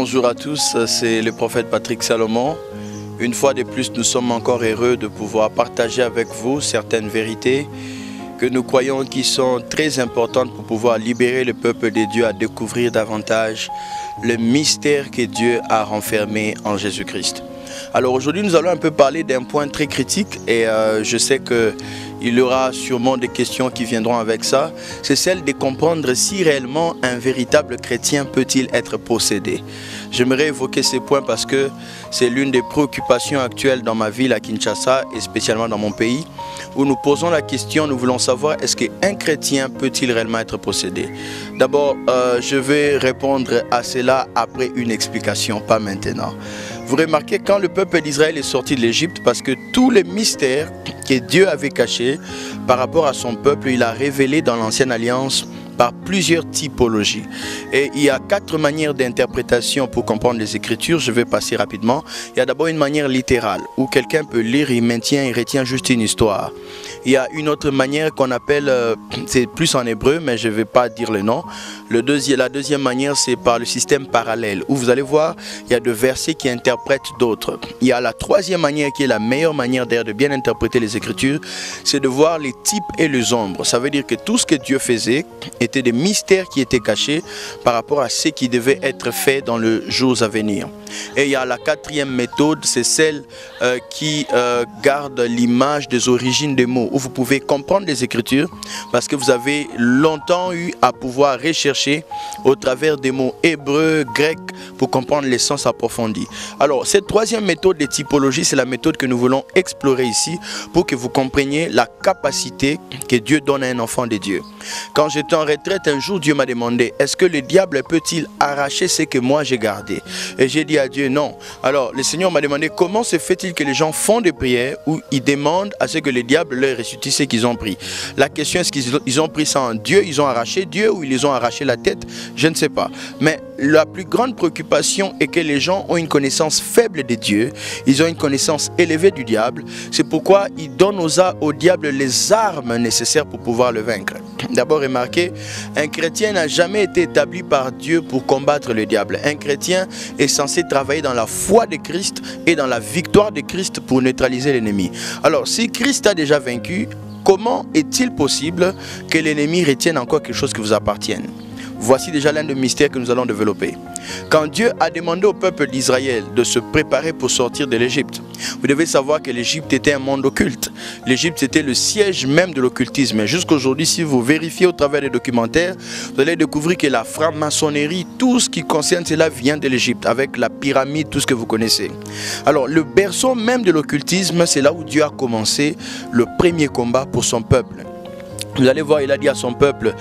Bonjour à tous, c'est le prophète Patrick Salomon. Une fois de plus, nous sommes encore heureux de pouvoir partager avec vous certaines vérités que nous croyons qui sont très importantes pour pouvoir libérer le peuple de Dieu à découvrir davantage le mystère que Dieu a renfermé en Jésus-Christ. Alors aujourd'hui, nous allons un peu parler d'un point très critique et je sais qu'il y aura sûrement des questions qui viendront avec ça. C'est celle de comprendre si réellement un véritable chrétien peut-il être possédé. J'aimerais évoquer ces points parce que c'est l'une des préoccupations actuelles dans ma ville à Kinshasa et spécialement dans mon pays, où nous posons la question, nous voulons savoir est-ce qu'un chrétien peut-il réellement être possédé. D'abord, je vais répondre à cela après une explication, pas maintenant. Vous remarquez quand le peuple d'Israël est sorti de l'Égypte, parce que tous les mystères que Dieu avait cachés par rapport à son peuple, il a révélé dans l'Ancienne Alliance par plusieurs typologies. Et il y a 4 manières d'interprétation pour comprendre les Écritures. Je vais passer rapidement. Il y a d'abord une manière littérale, où quelqu'un peut lire, il retient juste une histoire. Il y a une autre manière qu'on appelle, c'est plus en hébreu, mais je ne vais pas dire le nom. La deuxième manière, c'est par le système parallèle, où vous allez voir, il y a des versets qui interprètent d'autres. Il y a la troisième manière, qui est la meilleure manière d'ailleurs de bien interpréter les Écritures, c'est de voir les types et les ombres. Ça veut dire que tout ce que Dieu faisait étaient des mystères qui étaient cachés par rapport à ce qui devait être fait dans les jours à venir. Et il y a la 4e méthode, c'est celle qui garde l'image des origines des mots, où vous pouvez comprendre les Écritures parce que vous avez longtemps eu à pouvoir rechercher au travers des mots hébreux, grecs, pour comprendre les sens approfondis. Alors, cette 3e méthode de typologie, c'est la méthode que nous voulons explorer ici pour que vous compreniez la capacité que Dieu donne à un enfant de Dieu. Quand j'étais en retraite, un jour, Dieu m'a demandé, est-ce que le diable peut-il arracher ce que moi j'ai gardé? Et j'ai dit à Dieu, non. Alors, le Seigneur m'a demandé, comment se fait-il que les gens font des prières où ils demandent à ce que le diable leur ressuscite ce qu'ils ont pris? La question, est-ce qu'ils ont pris ça en Dieu, ils ont arraché Dieu ou ils les ont arraché la tête? Je ne sais pas. Mais la plus grande préoccupation est que les gens ont une connaissance faible de Dieu, ils ont une connaissance élevée du diable. C'est pourquoi ils donnent au diable les armes nécessaires pour pouvoir le vaincre. D'abord, remarquez, un chrétien n'a jamais été établi par Dieu pour combattre le diable. Un chrétien est censé travailler dans la foi de Christ et dans la victoire de Christ pour neutraliser l'ennemi. Alors, si Christ a déjà vaincu, comment est-il possible que l'ennemi retienne encore quelque chose qui vous appartienne? Voici déjà l'un des mystères que nous allons développer. Quand Dieu a demandé au peuple d'Israël de se préparer pour sortir de l'Égypte, vous devez savoir que l'Égypte était un monde occulte. L'Égypte était le siège même de l'occultisme. Et jusqu'aujourd'hui, si vous vérifiez au travers des documentaires, vous allez découvrir que la franc-maçonnerie, tout ce qui concerne cela vient de l'Égypte, avec la pyramide, tout ce que vous connaissez. Alors, le berceau même de l'occultisme, c'est là où Dieu a commencé le premier combat pour son peuple. Vous allez voir, il a dit à son peuple,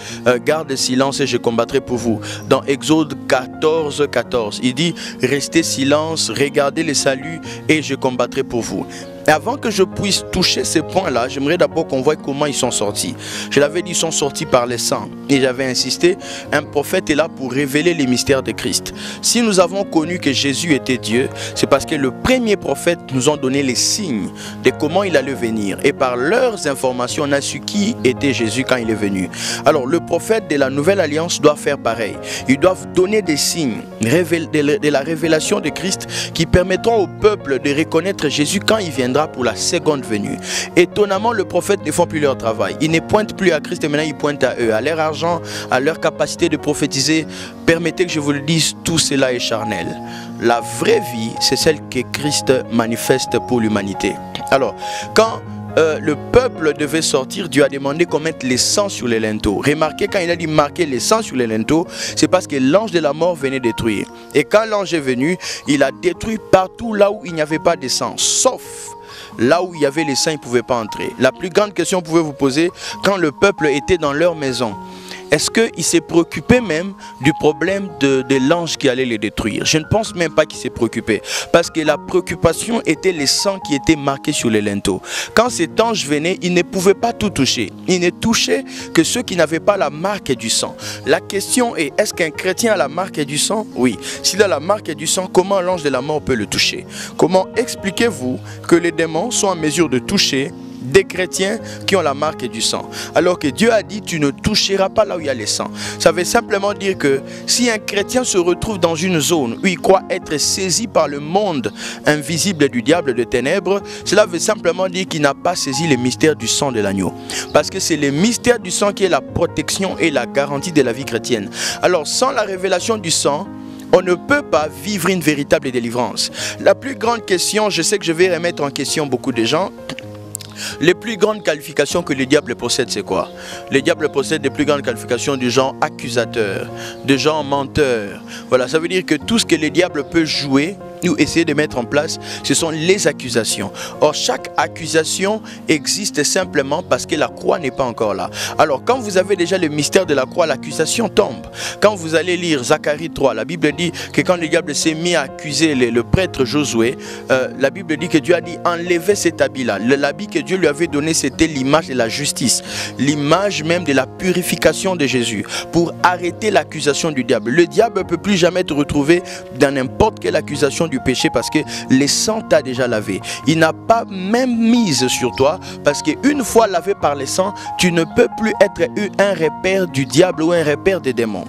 garde silence et je combattrai pour vous. Dans Exode 14, 14, il dit, restez silence, regardez le salut et je combattrai pour vous. Et avant que je puisse toucher ces points-là, j'aimerais d'abord qu'on voie comment ils sont sortis. Je l'avais dit, ils sont sortis par les sangs. Et j'avais insisté, un prophète est là pour révéler les mystères de Christ. Si nous avons connu que Jésus était Dieu, c'est parce que le premier prophète nous a donné les signes de comment il allait venir. Et par leurs informations, on a su qui était Jésus quand il est venu. Alors, le prophète de la Nouvelle Alliance doit faire pareil. Ils doivent donner des signes de la révélation de Christ qui permettront au peuple de reconnaître Jésus quand il viendra pour la seconde venue. Étonnamment, le prophète ne font plus leur travail. Ils ne pointent plus à Christ et maintenant ils pointent à eux, à leur argent, à leur capacité de prophétiser. Permettez que je vous le dise, tout cela est charnel. La vraie vie, c'est celle que Christ manifeste pour l'humanité. Alors, quand le peuple devait sortir, Dieu a demandé qu'on mette les sangs sur les linteaux. Remarquez, quand il a dit marquer les sangs sur les linteaux, c'est parce que l'ange de la mort venait détruire. Et quand l'ange est venu, il a détruit partout là où il n'y avait pas de sang, sauf là où il y avait les saints, ils ne pouvaient pas entrer. La plus grande question que vous pouvez vous poser, quand le peuple était dans leur maison, est-ce qu'il s'est préoccupé même du problème de l'ange qui allait les détruire? Je ne pense même pas qu'il s'est préoccupé. Parce que la préoccupation était les sangs qui étaient marqués sur les linteaux. Quand cet ange venait, il ne pouvait pas tout toucher. Il ne touchait que ceux qui n'avaient pas la marque du sang. La question est, est-ce qu'un chrétien a la marque du sang? Oui. S'il a la marque du sang, comment l'ange de la mort peut le toucher? Comment expliquez-vous que les démons sont en mesure de toucher des chrétiens qui ont la marque du sang. Alors que Dieu a dit, tu ne toucheras pas là où il y a le sang. Ça veut simplement dire que si un chrétien se retrouve dans une zone où il croit être saisi par le monde invisible du diable de ténèbres, cela veut simplement dire qu'il n'a pas saisi les mystères du sang de l'agneau. Parce que c'est le mystère du sang qui est la protection et la garantie de la vie chrétienne. Alors sans la révélation du sang, on ne peut pas vivre une véritable délivrance. La plus grande question, je sais que je vais remettre en question beaucoup de gens, les plus grandes qualifications que le diable possède, c'est quoi? Le diable possède les plus grandes qualifications du genre accusateur, de genre menteur. Voilà, ça veut dire que tout ce que le diable peut jouer ou essayer de mettre en place, ce sont les accusations. Or, chaque accusation existe simplement parce que la croix n'est pas encore là. Alors, quand vous avez déjà le mystère de la croix, l'accusation tombe. Quand vous allez lire Zacharie 3, la Bible dit que quand le diable s'est mis à accuser le prêtre Josué, la Bible dit que Dieu a dit enlevez cet habit-là. L'habit que Dieu lui avait donné, c'était l'image de la justice, l'image même de la purification de Jésus, pour arrêter l'accusation du diable. Le diable ne peut plus jamais te retrouver dans n'importe quelle accusation du péché parce que le sang t'a déjà lavé. Il n'a pas même mise sur toi parce qu'une fois lavé par le sang, tu ne peux plus être un repère du diable ou un repère des démons.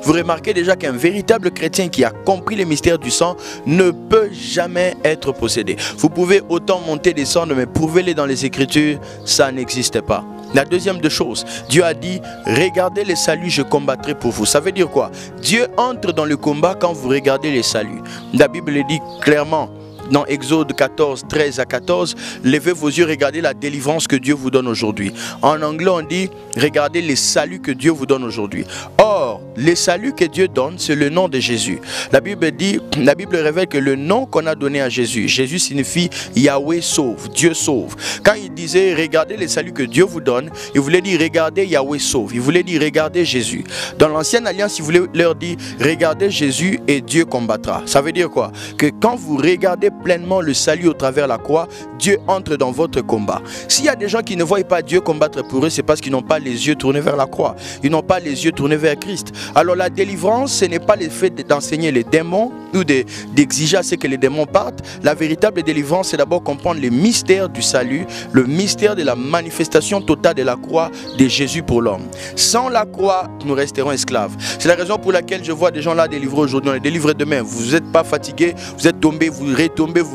Vous remarquez déjà qu'un véritable chrétien qui a compris les mystères du sang ne peut jamais être possédé. Vous pouvez autant monter, descendre, mais prouvez-les dans les Écritures, ça n'existe pas. La deuxième des choses, Dieu a dit, regardez les saluts, je combattrai pour vous. Ça veut dire quoi? Dieu entre dans le combat quand vous regardez les saluts. La Bible dit clairement, dans Exode 14, 13 à 14, levez vos yeux, regardez la délivrance que Dieu vous donne aujourd'hui. En anglais, on dit, regardez les saluts que Dieu vous donne aujourd'hui. Or, les saluts que Dieu donne, c'est le nom de Jésus. La Bible dit, la Bible révèle que le nom qu'on a donné à Jésus, Jésus signifie Yahweh sauve, Dieu sauve. Quand il disait, regardez les saluts que Dieu vous donne, il voulait dire, regardez Yahweh sauve. Il voulait dire, regardez Jésus. Dans l'ancienne alliance, il voulait leur dire, regardez Jésus et Dieu combattra. Ça veut dire quoi? Que quand vous regardez pleinement le salut au travers la croix, Dieu entre dans votre combat. S'il y a des gens qui ne voient pas Dieu combattre pour eux, c'est parce qu'ils n'ont pas les yeux tournés vers la croix. Ils n'ont pas les yeux tournés vers Christ. Alors la délivrance, ce n'est pas le fait d'enseigner les démons ou d'exiger à ce que les démons partent. La véritable délivrance, c'est d'abord comprendre les mystères du salut, le mystère de la manifestation totale de la croix de Jésus pour l'homme. Sans la croix, nous resterons esclaves. C'est la raison pour laquelle je vois des gens là délivrés aujourd'hui, on les délivre demain. Vous n'êtes pas fatigué, vous êtes tombé, vous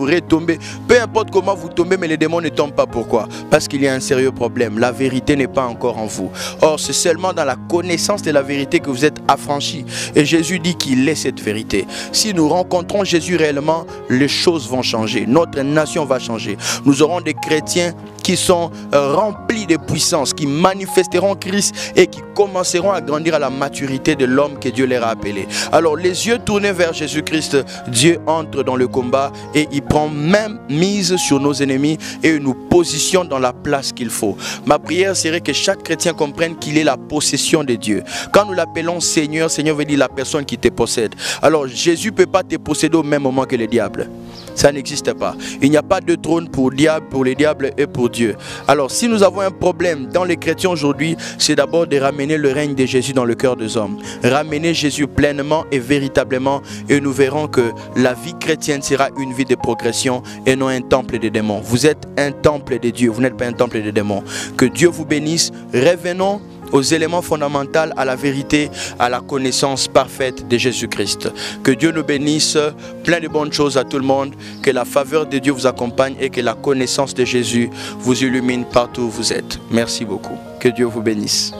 retombez. Peu importe comment vous tombez, mais les démons ne tombent pas. Pourquoi? Parce qu'il y a un sérieux problème. La vérité n'est pas encore en vous. Or, c'est seulement dans la connaissance de la vérité que vous êtes affranchis. Et Jésus dit qu'il est cette vérité. Si nous rencontrons Jésus réellement, les choses vont changer. Notre nation va changer. Nous aurons des chrétiens qui sont remplis de puissance, qui manifesteront Christ et qui commenceront à grandir à la maturité de l'homme que Dieu leur a appelé. Alors les yeux tournés vers Jésus-Christ, Dieu entre dans le combat et il prend même mise sur nos ennemis et nous positionne dans la place qu'il faut. Ma prière serait que chaque chrétien comprenne qu'il est la possession de Dieu. Quand nous l'appelons Seigneur, Seigneur veut dire la personne qui te possède. Alors Jésus ne peut pas te posséder au même moment que le diable. Ça n'existe pas. Il n'y a pas de trône pour les diables et pour Dieu. Alors si nous avons un problème dans les chrétiens aujourd'hui, c'est d'abord de ramener le règne de Jésus dans le cœur des hommes. Ramener Jésus pleinement et véritablement et nous verrons que la vie chrétienne sera une vie de progression et non un temple de démons. Vous êtes un temple de Dieu, vous n'êtes pas un temple de démons. Que Dieu vous bénisse. Revenons aux éléments fondamentaux, à la vérité, à la connaissance parfaite de Jésus-Christ. Que Dieu nous bénisse, plein de bonnes choses à tout le monde, que la faveur de Dieu vous accompagne et que la connaissance de Jésus vous illumine partout où vous êtes. Merci beaucoup. Que Dieu vous bénisse.